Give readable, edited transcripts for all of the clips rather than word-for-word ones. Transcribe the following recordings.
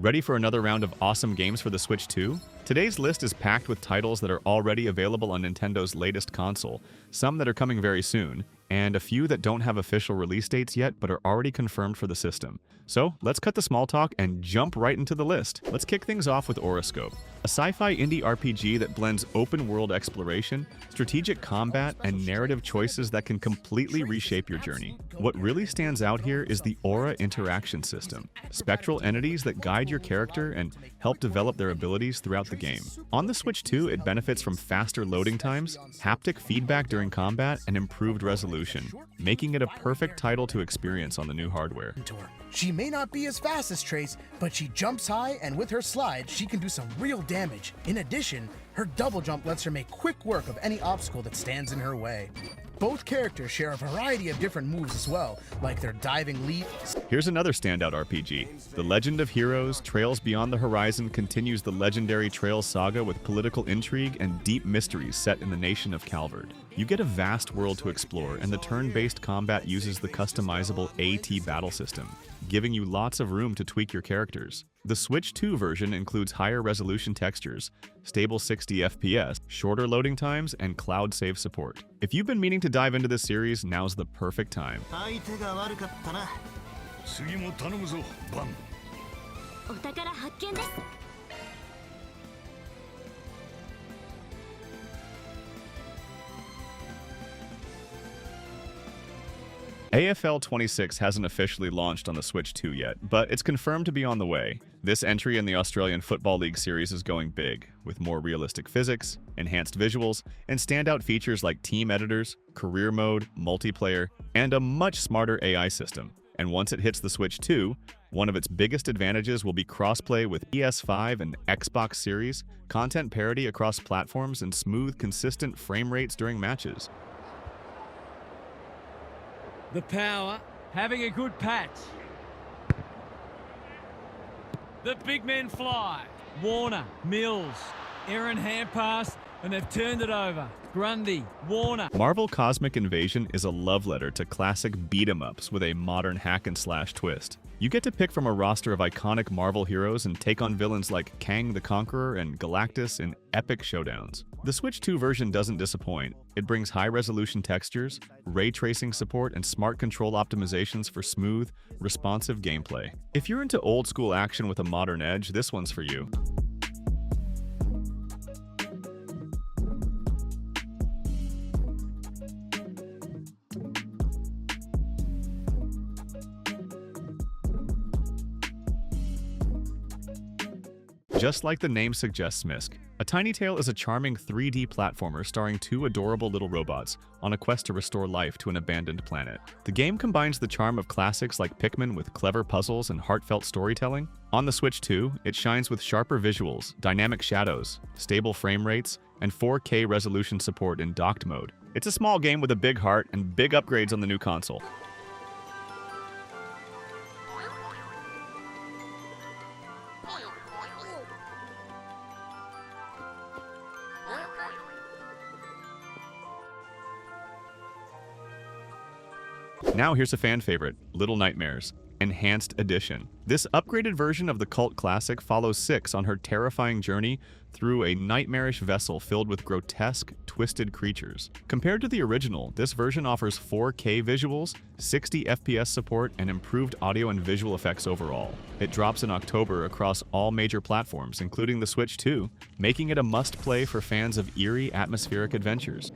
Ready for another round of awesome games for the Switch 2? Today's list is packed with titles that are already available on Nintendo's latest console, some that are coming very soon, and a few that don't have official release dates yet but are already confirmed for the system. So, let's cut the small talk and jump right into the list. Let's kick things off with Aurascope, a sci-fi indie RPG that blends open-world exploration, strategic combat, and narrative choices that can completely reshape your journey. What really stands out here is the Aura interaction system, spectral entities that guide your character and help develop their abilities throughout the game. On the Switch 2, it benefits from faster loading times, haptic feedback during combat, and improved resolution, making it a perfect title to experience on the new hardware. She may not be as fast as Trace, but she jumps high, and with her slide, she can do some real damage. In addition, her double jump lets her make quick work of any obstacle that stands in her way. Both characters share a variety of different moves as well, like their diving leap. Here's another standout RPG. The Legend of Heroes Trails Beyond the Horizon continues the legendary Trails saga with political intrigue and deep mysteries set in the nation of Calvard. You get a vast world to explore, and the turn-based combat uses the customizable AT battle system, giving you lots of room to tweak your characters. The Switch 2 version includes higher resolution textures, stable 60 FPS, shorter loading times, and cloud save support. If you've been meaning to dive into this series, now's the perfect time. AFL 26 hasn't officially launched on the Switch 2 yet, but it's confirmed to be on the way. This entry in the Australian Football League series is going big, with more realistic physics, enhanced visuals, and standout features like team editors, career mode, multiplayer, and a much smarter AI system. And once it hits the Switch 2, one of its biggest advantages will be crossplay with PS5 and Xbox Series, content parity across platforms, and smooth, consistent frame rates during matches. The power, having a good patch. The big men fly. Warner, Mills, Aaron hand pass, and they've turned it over. Grundy, Warner. Marvel Cosmic Invasion is a love letter to classic beat-em-ups with a modern hack-and-slash twist. You get to pick from a roster of iconic Marvel heroes and take on villains like Kang the Conqueror and Galactus in epic showdowns. The Switch 2 version doesn't disappoint. It brings high-resolution textures, ray tracing support, and smart control optimizations for smooth, responsive gameplay. If you're into old-school action with a modern edge, this one's for you. Just like the name suggests, Misc, A Tiny Tale is a charming 3D platformer starring two adorable little robots on a quest to restore life to an abandoned planet. The game combines the charm of classics like Pikmin with clever puzzles and heartfelt storytelling. On the Switch 2, it shines with sharper visuals, dynamic shadows, stable frame rates, and 4K resolution support in docked mode. It's a small game with a big heart and big upgrades on the new console. Now here's a fan favorite, Little Nightmares, Enhanced Edition. This upgraded version of the cult classic follows Six on her terrifying journey through a nightmarish vessel filled with grotesque, twisted creatures. Compared to the original, this version offers 4K visuals, 60 FPS support, and improved audio and visual effects overall. It drops in October across all major platforms, including the Switch 2, making it a must-play for fans of eerie, atmospheric adventures.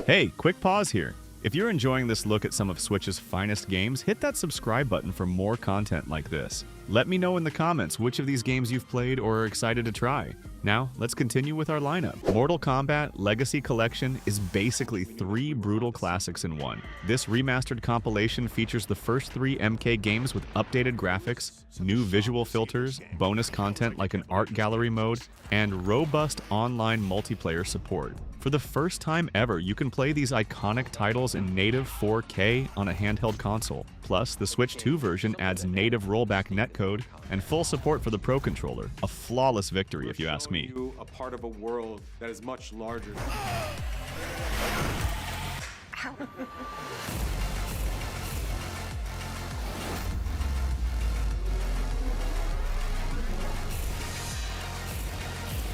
Hey, quick pause here. If you're enjoying this look at some of Switch's finest games, hit that subscribe button for more content like this. Let me know in the comments which of these games you've played or are excited to try. Now, let's continue with our lineup. Mortal Kombat Legacy Collection is basically 3 brutal classics in one. This remastered compilation features the first 3 MK games with updated graphics, new visual filters, bonus content like an art gallery mode, and robust online multiplayer support. For the first time ever, you can play these iconic titles in native 4K on a handheld console. Plus, the Switch 2 version adds native rollback netcode and full support for the Pro Controller. A flawless victory, if you ask me. A part of a world that is much larger.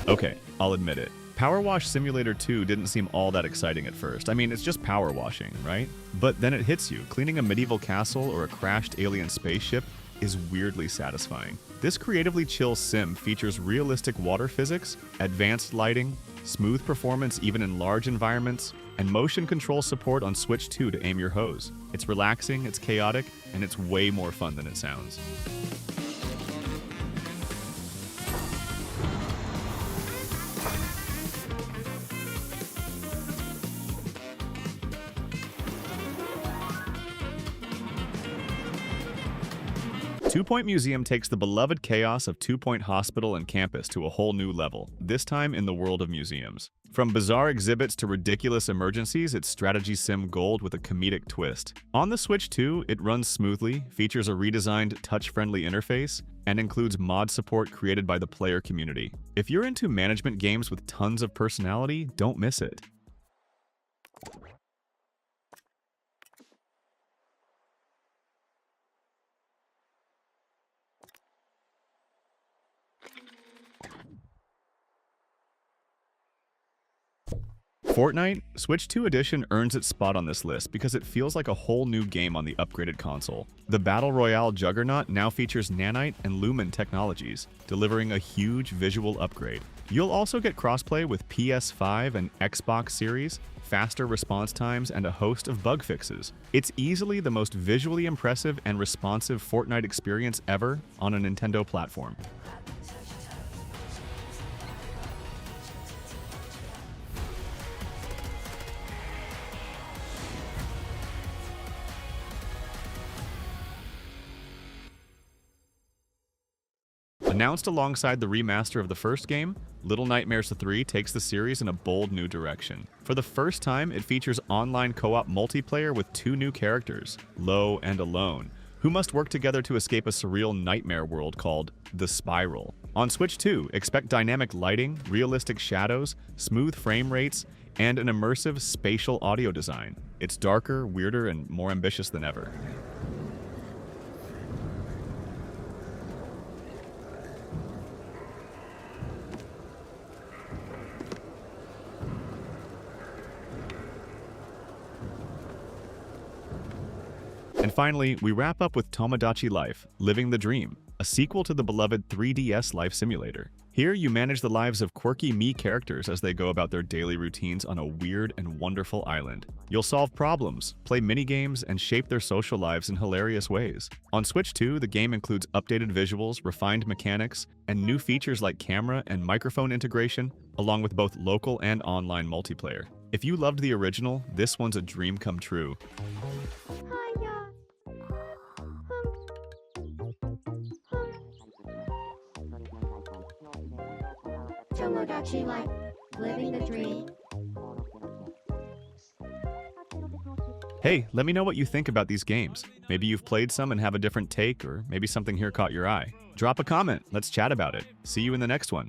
Okay, I'll admit it. PowerWash Simulator 2 didn't seem all that exciting at first. I mean, it's just power washing, right? But then it hits you. Cleaning a medieval castle or a crashed alien spaceship is weirdly satisfying. This creatively chill sim features realistic water physics, advanced lighting, smooth performance even in large environments, and motion control support on Switch 2 to aim your hose. It's relaxing, it's chaotic, and it's way more fun than it sounds. Two Point Museum takes the beloved chaos of Two Point Hospital and campus to a whole new level, this time in the world of museums. From bizarre exhibits to ridiculous emergencies, it's strategy sim gold with a comedic twist. On the Switch 2, it runs smoothly, features a redesigned touch-friendly interface, and includes mod support created by the player community. If you're into management games with tons of personality, don't miss it. Fortnite, Switch 2 Edition earns its spot on this list because it feels like a whole new game on the upgraded console. The Battle Royale juggernaut now features nanite and lumen technologies, delivering a huge visual upgrade. You'll also get crossplay with PS5 and Xbox Series, faster response times, and a host of bug fixes. It's easily the most visually impressive and responsive Fortnite experience ever on a Nintendo platform. Announced alongside the remaster of the first game, Little Nightmares 3 takes the series in a bold new direction. For the first time, it features online co-op multiplayer with 2 new characters, Low and Alone, who must work together to escape a surreal nightmare world called The Spiral. On Switch 2, expect dynamic lighting, realistic shadows, smooth frame rates, and an immersive spatial audio design. It's darker, weirder, and more ambitious than ever. And finally, we wrap up with Tomodachi Life, Living the Dream, a sequel to the beloved 3DS Life Simulator. Here, you manage the lives of quirky Mii characters as they go about their daily routines on a weird and wonderful island. You'll solve problems, play mini-games, and shape their social lives in hilarious ways. On Switch 2, the game includes updated visuals, refined mechanics, and new features like camera and microphone integration, along with both local and online multiplayer. If you loved the original, this one's a dream come true. Tomodachi Life, Living the Dream. Hey, let me know what you think about these games. Maybe you've played some and have a different take, or maybe something here caught your eye. Drop a comment, let's chat about it. See you in the next one.